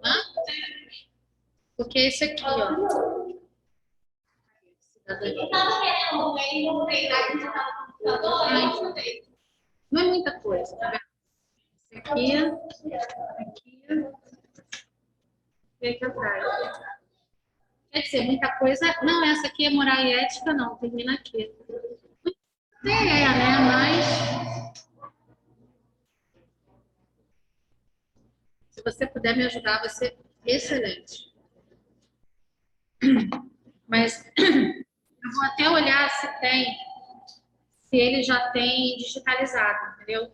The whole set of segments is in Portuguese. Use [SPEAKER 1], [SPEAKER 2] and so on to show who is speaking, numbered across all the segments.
[SPEAKER 1] Hã? Porque esse aqui, ó. Não é muita coisa, tá vendo? Esse aqui, e aqui atrás. Quer dizer, muita coisa. Não, essa aqui é moral e ética, não. Termina aqui. Né? Mas se você puder me ajudar, vai ser excelente. Mas eu vou até olhar se ele já tem digitalizado, entendeu?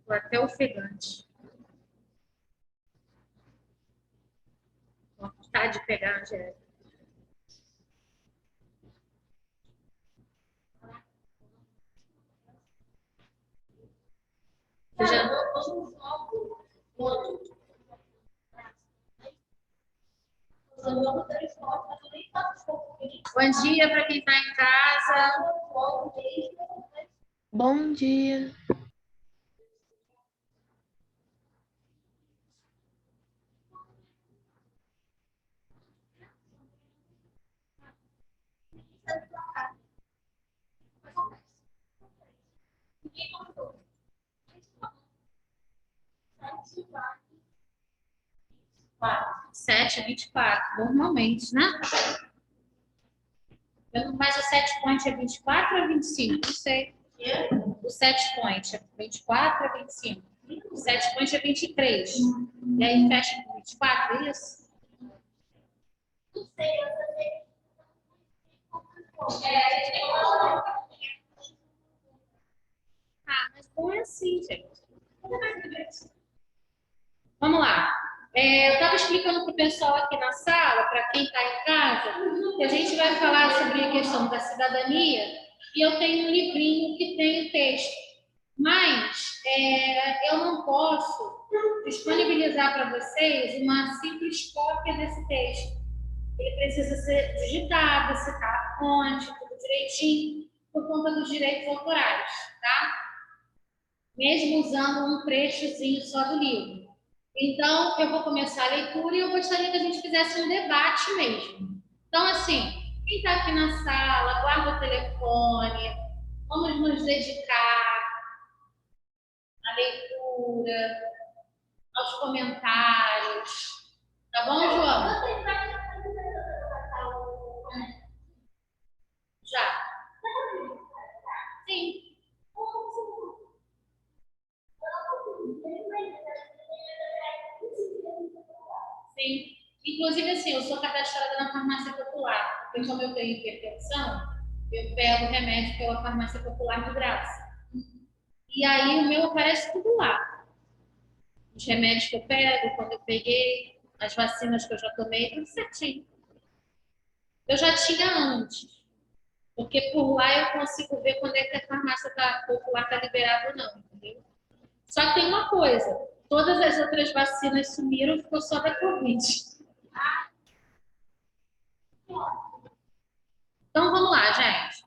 [SPEAKER 1] Vou até ofegante. Vontade de pegar a Angélica. Bom dia para quem está em casa.
[SPEAKER 2] Bom dia.
[SPEAKER 1] Sete, 24, normalmente, né? Mas o set point é 24 ou 25? Não sei. O set point é 24 ou 25? O set point é 23. E aí fecha com 24, é isso? Não sei, eu também. Ah, mas bom é assim, gente. Vamos lá. Eu estava explicando para o pessoal aqui na sala, para quem está em casa, que a gente vai falar sobre a questão da cidadania e eu tenho um livrinho que tem o texto. Mas eu não posso disponibilizar para vocês uma simples cópia desse texto. Ele precisa ser digitado, citar a fonte, tudo direitinho, por conta dos direitos autorais, tá? Mesmo usando um trechozinho só do livro. Então, eu vou começar a leitura e eu gostaria que a gente fizesse um debate mesmo. Então, assim, quem está aqui na sala, guarda o telefone, vamos nos dedicar à leitura, aos comentários. Tá bom, João? Já. Sim. Sim. Inclusive, assim, eu sou cadastrada na farmácia popular, porque como eu tenho hipertensão, eu pego remédio pela farmácia popular de graça. E aí o meu aparece tudo lá. Os remédios que eu pego, quando eu peguei, as vacinas que eu já tomei, tudo certinho. Eu já tinha antes, porque por lá eu consigo ver quando é que a farmácia popular está liberada ou não, entendeu? Só que tem uma coisa, todas as outras vacinas sumiram, ficou só da Covid. Então vamos lá, gente.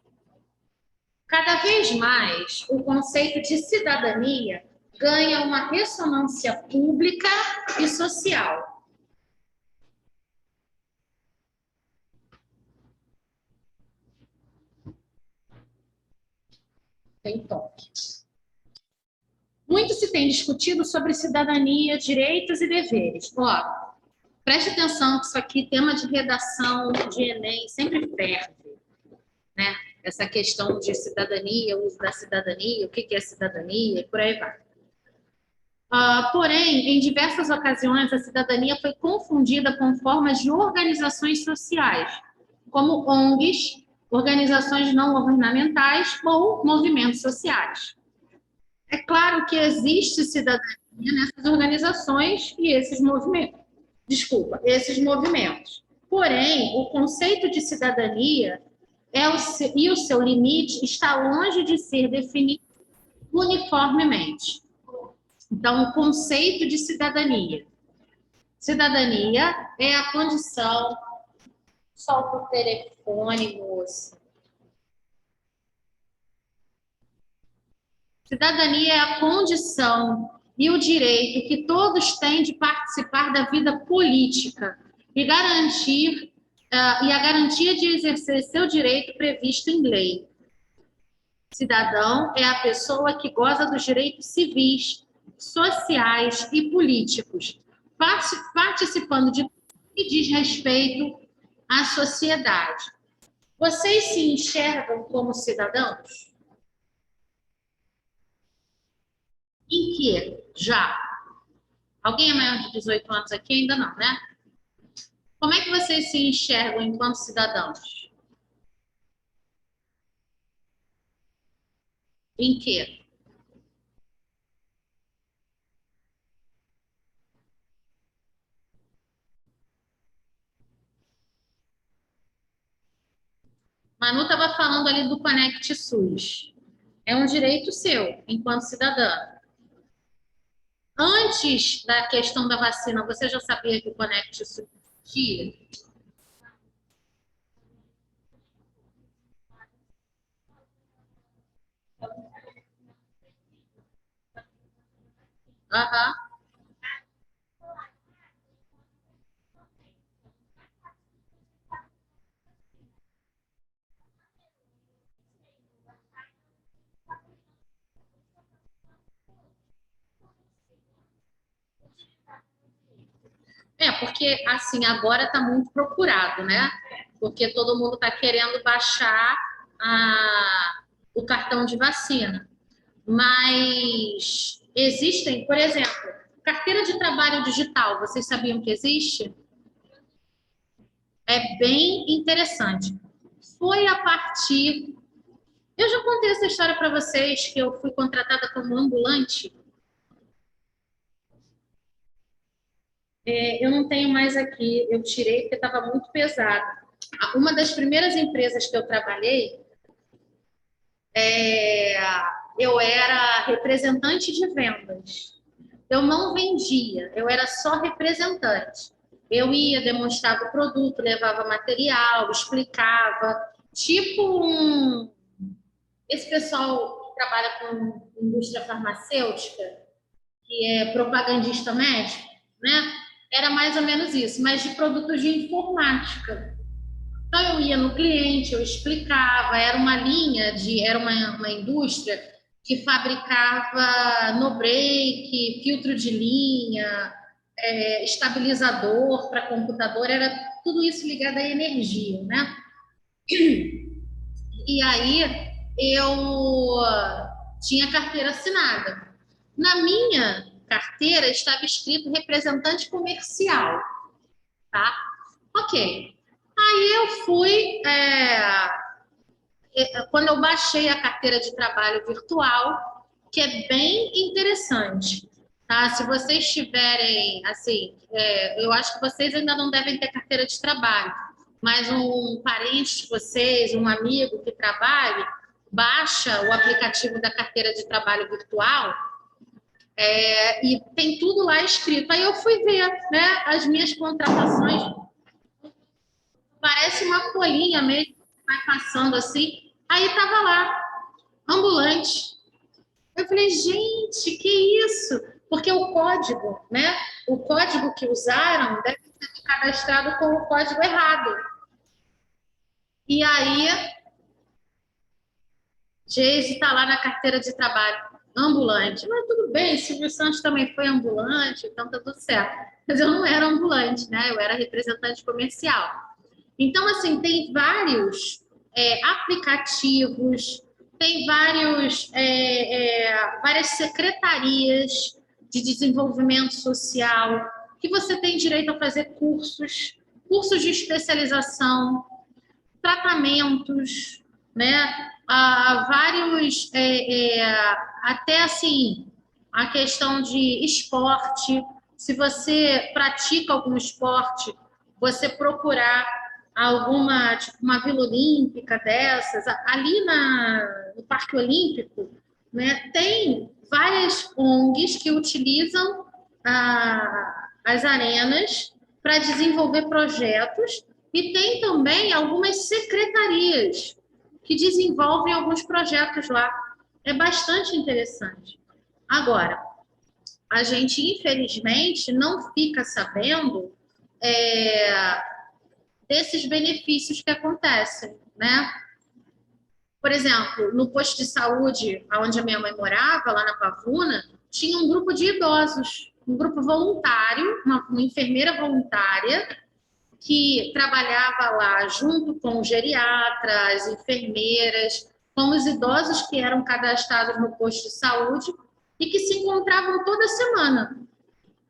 [SPEAKER 1] Cada vez mais o conceito de cidadania ganha uma ressonância pública e social. Tem toque. Muito se tem discutido sobre cidadania, direitos e deveres. Ó, preste atenção que isso aqui, tema de redação de Enem, sempre perde, né? Essa questão de cidadania, o uso da cidadania, o que é cidadania, e por aí vai. Porém, em diversas ocasiões, a cidadania foi confundida com formas de organizações sociais, como ONGs, organizações não governamentais ou movimentos sociais. É claro que existe cidadania nessas organizações e esses movimentos. Esses movimentos. Porém, o conceito de cidadania e o seu limite está longe de ser definido uniformemente. Então, o conceito de cidadania. Cidadania é a condição Solta o telefone, moça. Cidadania é a condição e o direito que todos têm de participar da vida política e garantir e a garantia de exercer seu direito previsto em lei. Cidadão é a pessoa que goza dos direitos civis, sociais e políticos, participando de tudo que diz respeito à sociedade. Vocês se enxergam como cidadãos? Em que? Já. Alguém é maior de 18 anos aqui? Ainda não, né? Como é que vocês se enxergam enquanto cidadãos? Em que? Manu estava falando ali do Conect SUS. É um direito seu, enquanto cidadã. Antes da questão da vacina, você já sabia que o Conect SUS existia? Aham. É, porque assim, agora está muito procurado, né? Porque todo mundo está querendo baixar o cartão de vacina. Mas existem, por exemplo, carteira de trabalho digital, vocês sabiam que existe? É bem interessante. Foi a partir. Eu já contei essa história para vocês que eu fui contratada como ambulante. Eu não tenho mais aqui, eu tirei porque estava muito pesado. Uma das primeiras empresas que eu trabalhei, é, eu era representante de vendas. Eu não vendia, eu era só representante. Eu ia, demonstrava o produto, levava material, explicava. Tipo esse pessoal que trabalha com indústria farmacêutica, que é propagandista médico, né? Era mais ou menos isso, mas de produtos de informática. Então eu ia no cliente, eu explicava, era uma indústria que fabricava no break, filtro de linha, estabilizador para computador, era tudo isso ligado à energia, né? E aí eu tinha carteira assinada. Na minha carteira estava escrito representante comercial, tá? Ok. Aí eu fui, quando eu baixei a carteira de trabalho virtual, que é bem interessante, tá? Se vocês tiverem, assim, eu acho que vocês ainda não devem ter carteira de trabalho, mas um parente de vocês, um amigo que trabalhe, baixa o aplicativo da carteira de trabalho virtual, e tem tudo lá escrito. Aí eu fui ver, né, as minhas contratações, parece uma folhinha mesmo, vai passando assim. Aí tava lá, ambulante. Eu falei, gente, que isso? Porque o código, né? O código que usaram deve ter cadastrado com o código errado. E aí, Geise está lá na carteira de trabalho, ambulante. Mas tudo bem, Silvio Santos também foi ambulante, então tá tudo certo. Mas eu não era ambulante, né? Eu era representante comercial. Então, assim, tem vários aplicativos, tem várias secretarias de desenvolvimento social que você tem direito a fazer cursos de especialização, tratamentos, né? Vários, até assim, a questão de esporte. Se você pratica algum esporte, você procurar alguma, tipo, uma Vila Olímpica dessas, ali no Parque Olímpico, né, tem várias ONGs que utilizam as arenas para desenvolver projetos E tem também algumas secretarias que desenvolvem alguns projetos lá. É bastante interessante. Agora, a gente, infelizmente, não fica sabendo desses benefícios que acontecem, né? Por exemplo, no posto de saúde, onde a minha mãe morava, lá na Pavuna, tinha um grupo de idosos, um grupo voluntário, uma enfermeira voluntária, que trabalhava lá junto com geriatras, enfermeiras, com os idosos que eram cadastrados no posto de saúde e que se encontravam toda semana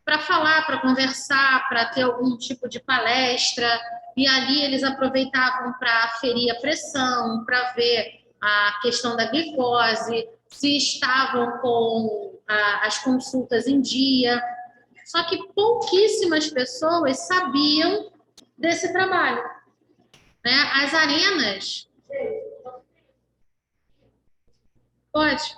[SPEAKER 1] para falar, para conversar, para ter algum tipo de palestra. E ali eles aproveitavam para aferir a pressão, para ver a questão da glicose, se estavam com as consultas em dia. Só que pouquíssimas pessoas sabiam desse trabalho, né? As arenas, pode.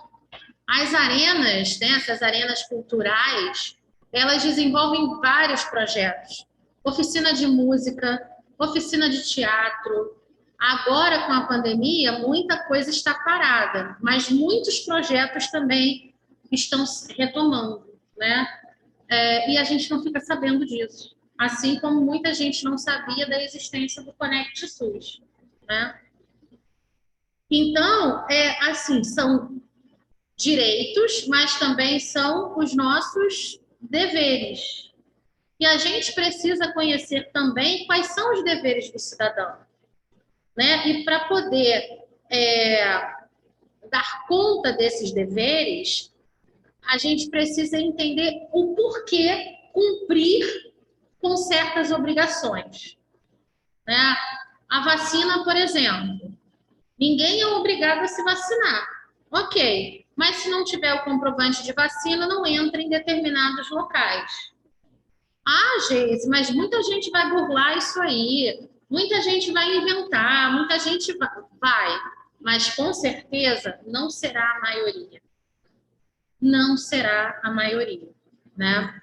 [SPEAKER 1] As arenas, né, essas arenas culturais, elas desenvolvem vários projetos. Oficina de música, oficina de teatro. Agora, com a pandemia, muita coisa está parada, mas muitos projetos também estão retomando, né? E a gente não fica sabendo disso. Assim como muita gente não sabia da existência do Conect SUS, né? Então, assim, são direitos, mas também são os nossos deveres. E a gente precisa conhecer também quais são os deveres do cidadão, né? E para poder dar conta desses deveres, a gente precisa entender o porquê cumprir com certas obrigações, né? A vacina, por exemplo, ninguém é obrigado a se vacinar. Ok, mas se não tiver o comprovante de vacina, não entra em determinados locais. Ah, Geise, mas muita gente vai burlar isso aí, muita gente vai inventar, muita gente vai, mas com certeza não será a maioria. Não será a maioria, né?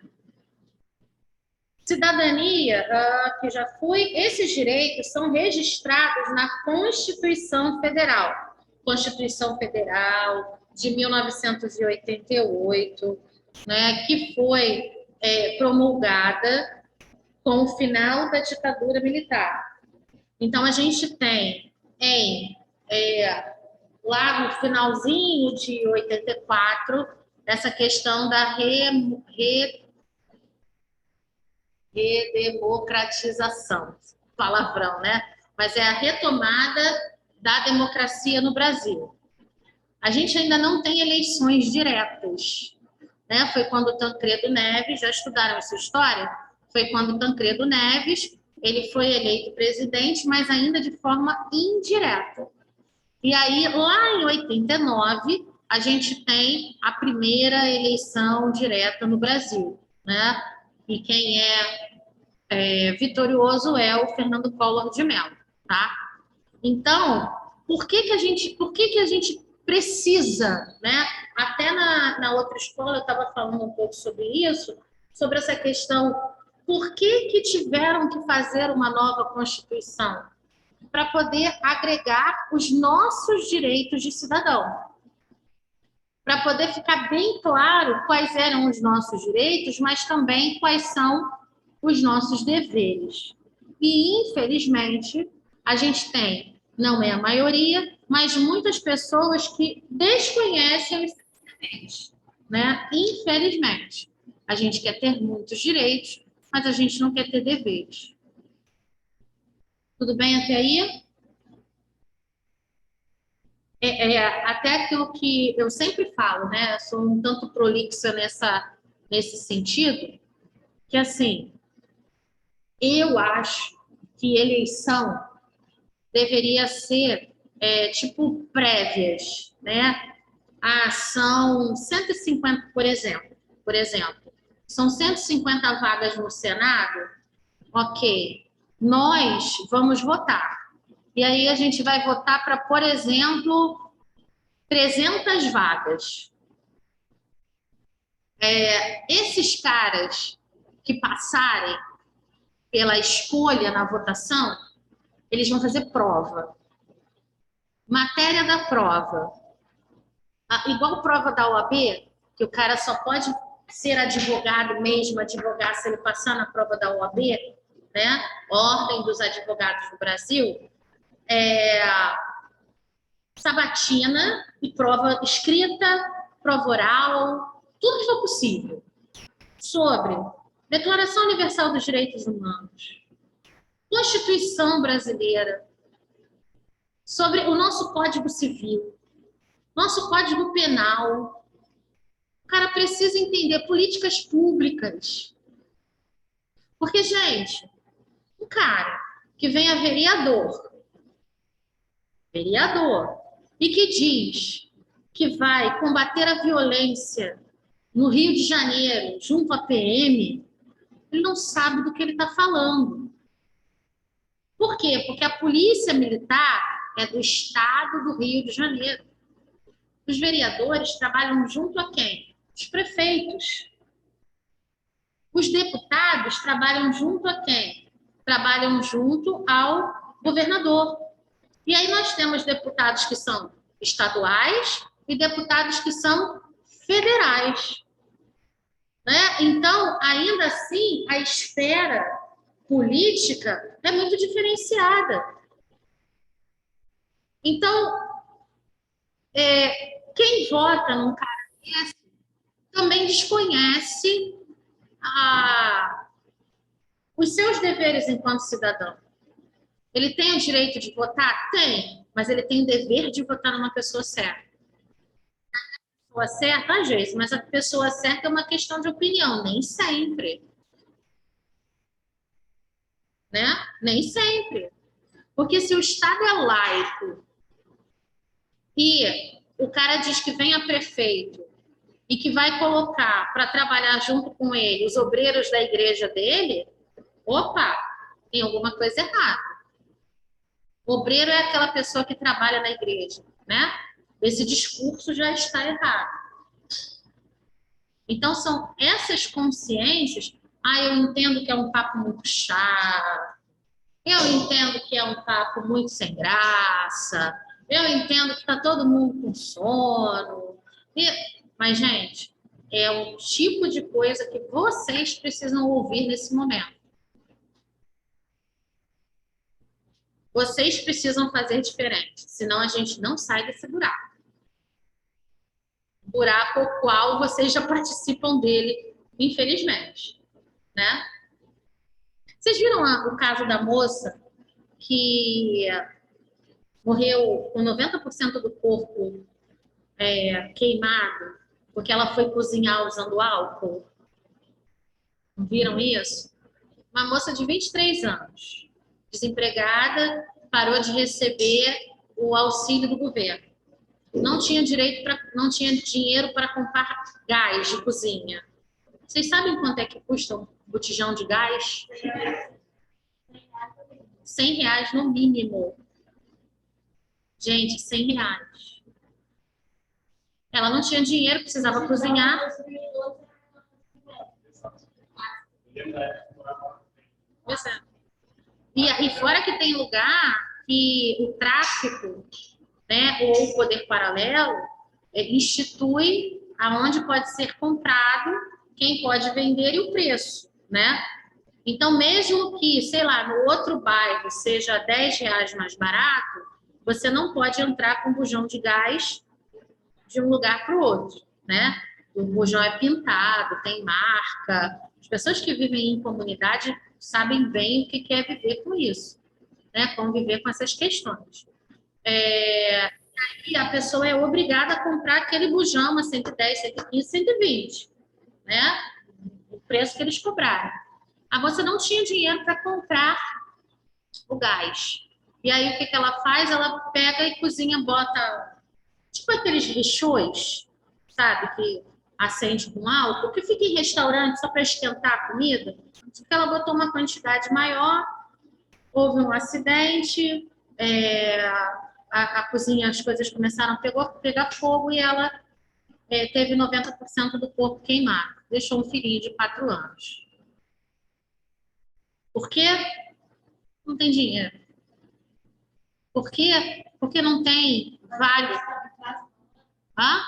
[SPEAKER 1] Cidadania, que já fui, esses direitos são registrados na Constituição Federal. Constituição Federal de 1988, né, que foi promulgada com o final da ditadura militar. Então, a gente tem lá no finalzinho de 84, essa questão da redemocratização, palavrão, né? Mas é a retomada da democracia no Brasil. A gente ainda não tem eleições diretas, né? Foi quando o Tancredo Neves, já estudaram essa história? Foi quando o Tancredo Neves, ele foi eleito presidente, mas ainda de forma indireta. E aí, lá em 89, a gente tem a primeira eleição direta no Brasil, né? E quem vitorioso é o Fernando Collor de Mello, tá? Então, por que a gente precisa, né? Até na outra escola eu estava falando um pouco sobre isso, sobre essa questão, por que tiveram que fazer uma nova Constituição? Para poder agregar os nossos direitos de cidadão. Para poder ficar bem claro quais eram os nossos direitos, mas também quais são os nossos deveres. E, infelizmente, a gente tem, não é a maioria, mas muitas pessoas que desconhecem os deveres, né? Infelizmente. A gente quer ter muitos direitos, mas a gente não quer ter deveres. Tudo bem até aí? Até aquilo que eu sempre falo, né? Eu sou um tanto prolixa nesse sentido, que assim, eu acho que eleição deveria ser tipo prévias, né? São 150, por exemplo, são 150 vagas no Senado, ok, nós vamos votar. E aí a gente vai votar para, por exemplo, 300 vagas. Esses caras que passarem pela escolha na votação, Eles vão fazer prova. Matéria da prova. Igual prova da OAB, que o cara só pode ser advogado mesmo, advogar, se ele passar na prova da OAB, né? Ordem dos Advogados do Brasil, sabatina e prova escrita, prova oral, tudo que for possível. Sobre Declaração Universal dos Direitos Humanos, Constituição Brasileira, sobre o nosso Código Civil, nosso Código Penal. O cara precisa entender políticas públicas. Porque, gente, um cara que vem a vereador, e que diz que vai combater a violência no Rio de Janeiro, junto à PM, ele não sabe do que ele está falando. Por quê? Porque a Polícia Militar é do Estado do Rio de Janeiro. Os vereadores trabalham junto a quem? Os prefeitos. Os deputados trabalham junto a quem? Trabalham junto ao governador. E aí nós temos deputados que são estaduais e deputados que são federais. Né? Então, ainda assim, a esfera política é muito diferenciada. Então, quem vota num cara desse também desconhece os seus deveres enquanto cidadão. Ele tem o direito de votar? Tem, mas ele tem o dever de votar numa pessoa certa. A pessoa certa, às vezes, mas a pessoa certa é uma questão de opinião, nem sempre. Né? Nem sempre. Porque se o Estado é laico e o cara diz que vem a prefeito e que vai colocar para trabalhar junto com ele os obreiros da igreja dele, opa, tem alguma coisa errada. O obreiro é aquela pessoa que trabalha na igreja, né? Esse discurso já está errado. Então, são essas consciências. Eu entendo que é um papo muito chato. Eu entendo que é um papo muito sem graça. Eu entendo que está todo mundo com sono. Mas, gente, é um tipo de coisa que vocês precisam ouvir nesse momento. Vocês precisam fazer diferente, senão a gente não sai desse buraco. Buraco ao qual vocês já participam dele, infelizmente. Né? Vocês viram o caso da moça que morreu com 90% do corpo queimado porque ela foi cozinhar usando álcool? Não viram isso? Uma moça de 23 anos, desempregada, parou de receber o auxílio do governo. Não tinha dinheiro para comprar gás de cozinha. Vocês sabem quanto é que custa um botijão de gás? R$100 no mínimo. Gente, R$100. Ela não tinha dinheiro, precisava cozinhar. E fora que tem lugar que o tráfico, né, ou o poder paralelo institui aonde pode ser comprado, quem pode vender e o preço, né? Então, mesmo que, sei lá, no outro bairro seja R$10 mais barato, você não pode entrar com um bujão de gás de um lugar para o outro, né? O bujão é pintado, tem marca. As pessoas que vivem em comunidade sabem bem o que é viver com isso, né? Conviver com essas questões. E a pessoa é obrigada a comprar aquele bujão a 110, 115, 120, né? O preço que eles cobraram. A moça não tinha dinheiro para comprar o gás. E aí, o que ela faz? Ela pega e cozinha, bota tipo aqueles lixões, sabe? Que acende com álcool, que fica em restaurante só para esquentar a comida. Só que ela botou uma quantidade maior, houve um acidente, a cozinha, as coisas começaram a pegar fogo e ela teve 90% do corpo queimado. Deixou um filhinho de 4 anos. Por quê? Não tem dinheiro. Por quê? Porque não tem vale. Hã?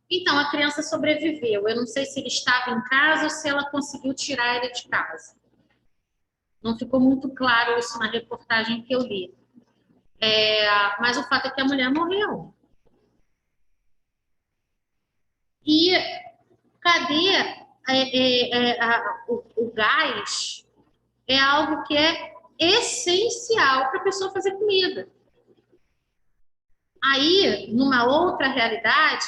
[SPEAKER 1] Então, a criança sobreviveu. Eu não sei se ele estava em casa ou se ela conseguiu tirar ele de casa. Não ficou muito claro isso na reportagem que eu li. Mas o fato é que a mulher morreu. E cadê o gás? É algo que é essencial para a pessoa fazer comida. Aí, numa outra realidade,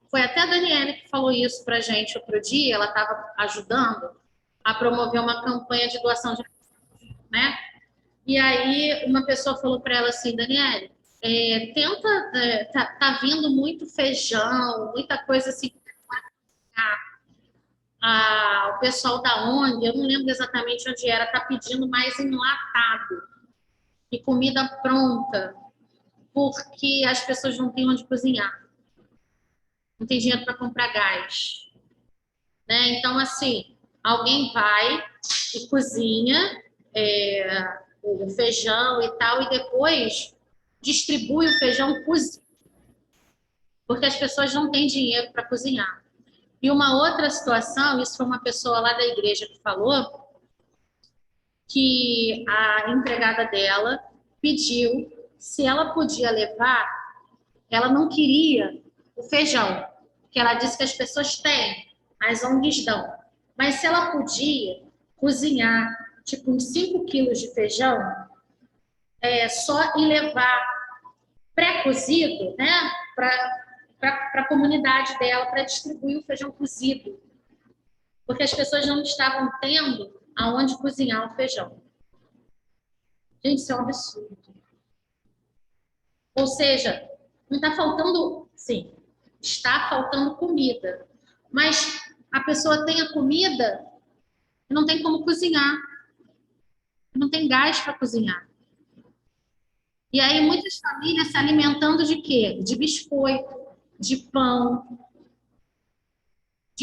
[SPEAKER 1] foi até a Daniela que falou isso para a gente outro dia, ela estava ajudando a promover uma campanha de doação de, né? E aí uma pessoa falou para ela assim, Daniela, tá vindo muito feijão, muita coisa assim. O pessoal da ONG, eu não lembro exatamente onde era, tá pedindo mais enlatado e comida pronta, porque as pessoas não têm onde cozinhar, não tem dinheiro para comprar gás, né? Então, assim, alguém vai e cozinha o feijão e tal, e depois distribui o feijão cozido, porque as pessoas não têm dinheiro para cozinhar. E uma outra situação, isso foi uma pessoa lá da igreja que falou, que a empregada dela pediu se ela podia levar, ela não queria o feijão, que ela disse que as pessoas têm, as ONGs dão, mas se ela podia cozinhar tipo uns 5 quilos de feijão, só e levar pré-cozido, né, para a comunidade dela, para distribuir o feijão cozido, porque as pessoas não estavam tendo aonde cozinhar o feijão. Gente, isso é um absurdo. Ou seja, não está faltando, sim, está faltando comida, mas a pessoa tem a comida e não tem como cozinhar, não tem gás para cozinhar. E aí muitas famílias se alimentando de quê? De biscoito, de pão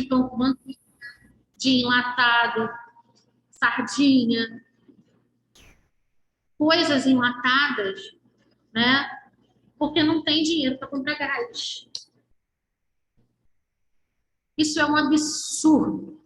[SPEAKER 1] com manteiga, de enlatado, sardinha, coisas enlatadas, né? Porque não tem dinheiro para comprar gás. Isso é um absurdo.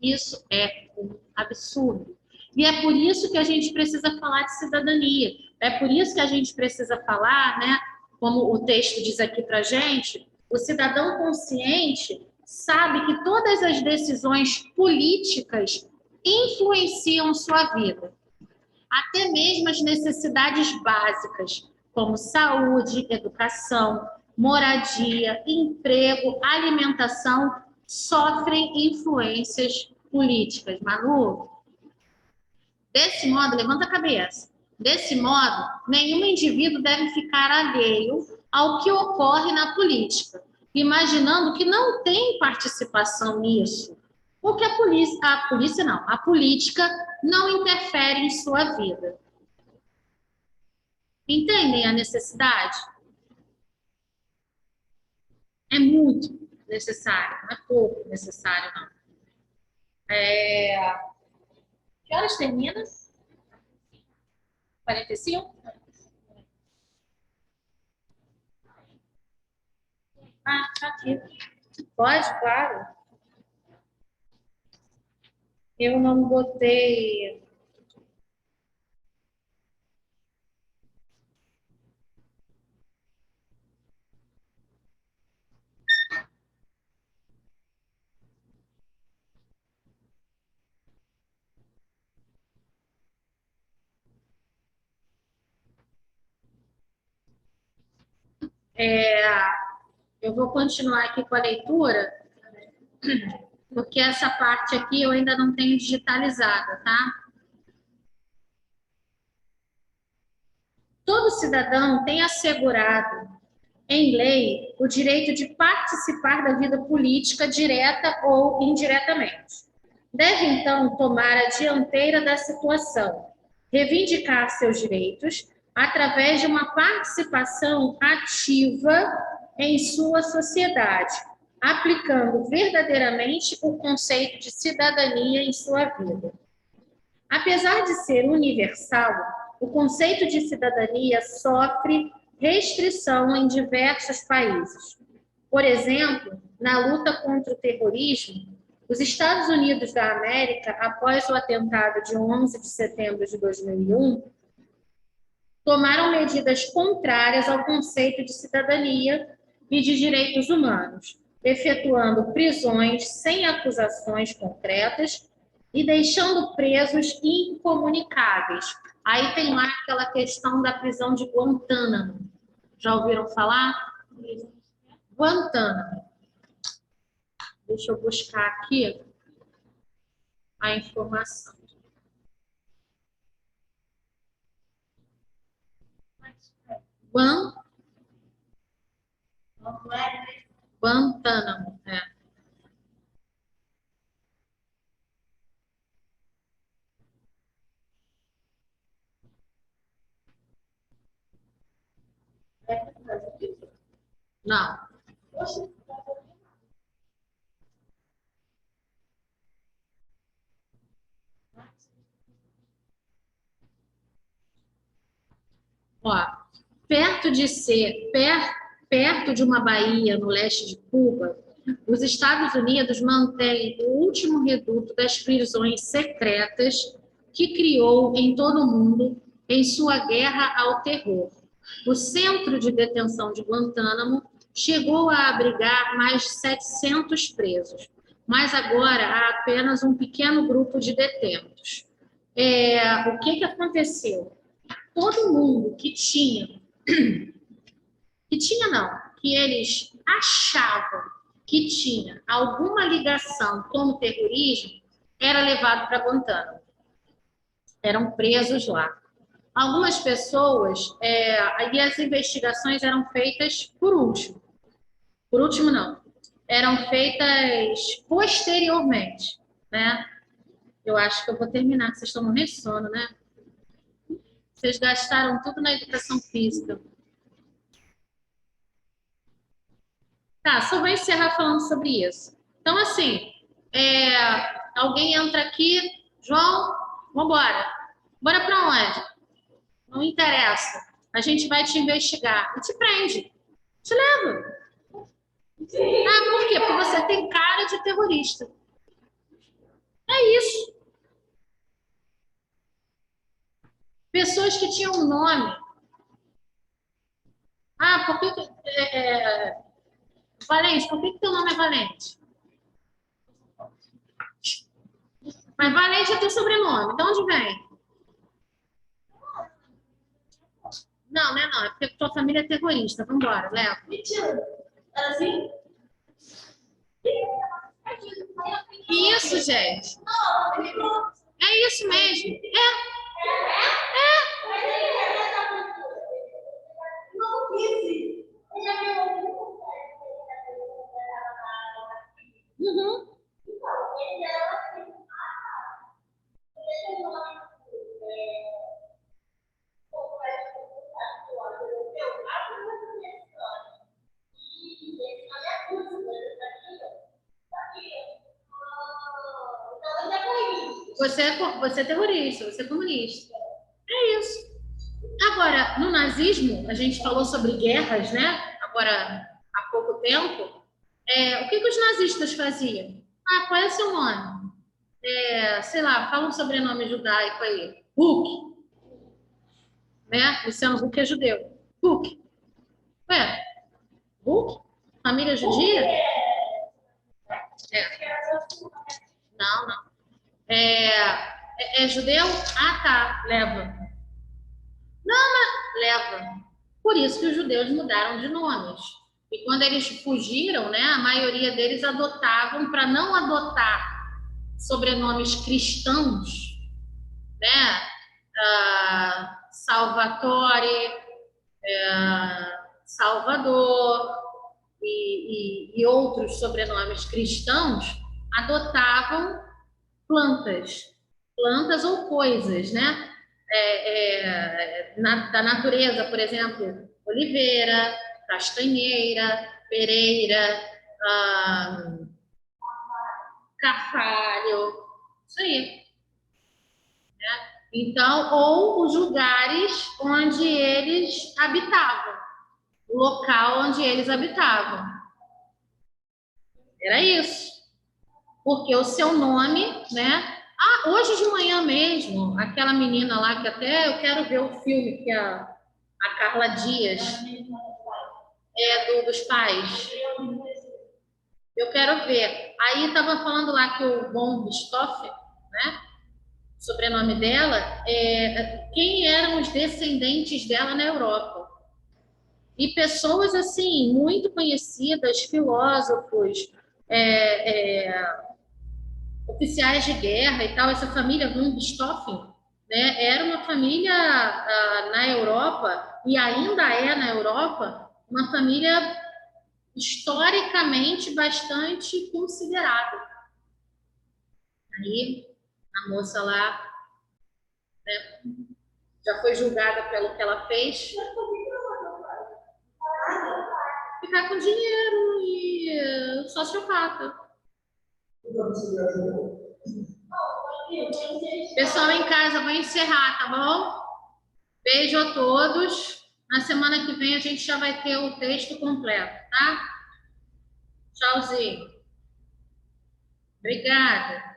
[SPEAKER 1] Isso é um absurdo. E é por isso que a gente precisa falar de cidadania. É por isso que a gente precisa falar, né? Como o texto diz aqui para a gente, o cidadão consciente sabe que todas as decisões políticas influenciam sua vida. Até mesmo as necessidades básicas, como saúde, educação, moradia, emprego, alimentação, sofrem influências políticas. Manu, desse modo, levanta a cabeça. Desse modo, nenhum indivíduo deve ficar alheio ao que ocorre na política, imaginando que não tem participação nisso, porque a política não interfere em sua vida. Entendem a necessidade? É muito necessário, não é pouco necessário, não. Que horas termina? 45? Ah, tá aqui. Pode, claro. Eu não botei. Eu vou continuar aqui com a leitura, porque essa parte aqui eu ainda não tenho digitalizada, tá? Todo cidadão tem assegurado, em lei, o direito de participar da vida política direta ou indiretamente. Deve, então, tomar a dianteira da situação, reivindicar seus direitos através de uma participação ativa em sua sociedade, aplicando verdadeiramente o conceito de cidadania em sua vida. Apesar de ser universal, o conceito de cidadania sofre restrição em diversos países. Por exemplo, na luta contra o terrorismo, os Estados Unidos da América, após o atentado de 11 de setembro de 2001, tomaram medidas contrárias ao conceito de cidadania e de direitos humanos, efetuando prisões sem acusações concretas e deixando presos incomunicáveis. Aí tem lá aquela questão da prisão de Guantánamo. Já ouviram falar? Guantánamo. Deixa eu buscar aqui a informação. Guantánamo, é. Não. Ó, perto de uma baía no leste de Cuba, os Estados Unidos mantêm o último reduto das prisões secretas que criou em todo o mundo em sua guerra ao terror. O centro de detenção de Guantánamo chegou a abrigar mais de 700 presos, mas agora há apenas um pequeno grupo de detentos. O que aconteceu? Todo mundo que eles achavam que tinha alguma ligação com o terrorismo, era levado para Guantánamo. Eram presos lá. Algumas pessoas, e as investigações eram feitas por último. Por último, não. Eram feitas posteriormente, né? Eu acho que eu vou terminar, que vocês estão morrendo de sono, né? Vocês gastaram tudo na educação física. Tá, só vou encerrar falando sobre isso. Então, assim, alguém entra aqui, João, vambora. Bora para onde? Não interessa. A gente vai te investigar. E te prende. Te leva. Ah, por quê? Porque você tem cara de terrorista. É isso. Pessoas que tinham um nome. Ah, por que... Valente, por que teu nome é Valente? Mas Valente é teu sobrenome. De onde vem? Não, né? Não. É porque tua família é terrorista. Vambora, leva. Mentira. Era assim? Isso, gente. É isso mesmo. Uhum. Você é terrorista, você é comunista. É isso. Agora, no nazismo, a gente falou sobre guerras, né? Agora, há pouco tempo. O que os nazistas faziam? Ah, qual é o seu nome? Sei lá, fala um sobrenome judaico aí. Huck, né? Luciano Huck é judeu. Huck. Ué, Huck? Família judia? Não, não. É judeu? Ah, tá, leva. Não, mas leva. Por isso que os judeus mudaram de nomes. E quando eles fugiram, né, a maioria deles adotavam, para não adotar sobrenomes cristãos, né? Salvatore, Salvador e outros sobrenomes cristãos, adotavam plantas ou coisas, né? Da natureza, por exemplo, oliveira, castanheira, pereira, carvalho, isso aí. Então, ou os lugares onde eles habitavam, o local onde eles habitavam. Era isso. Porque o seu nome, né? Ah, hoje de manhã mesmo, aquela menina lá que até eu quero ver o filme que a Carla Dias dos pais. Eu quero ver. Aí estava falando lá que o Von Bistoff, né? O sobrenome dela, quem eram os descendentes dela na Europa. E pessoas assim, muito conhecidas, filósofos, oficiais de guerra e tal, essa família von Richthofen, né, era uma família na Europa, e ainda é na Europa, uma família historicamente bastante considerada. Aí a moça lá, né, já foi julgada pelo que ela fez. Ficar com dinheiro e sociopata. Pessoal em casa, vou encerrar, tá bom? Beijo a todos. Na semana que vem a gente já vai ter o texto completo, tá? Tchauzinho. Obrigada.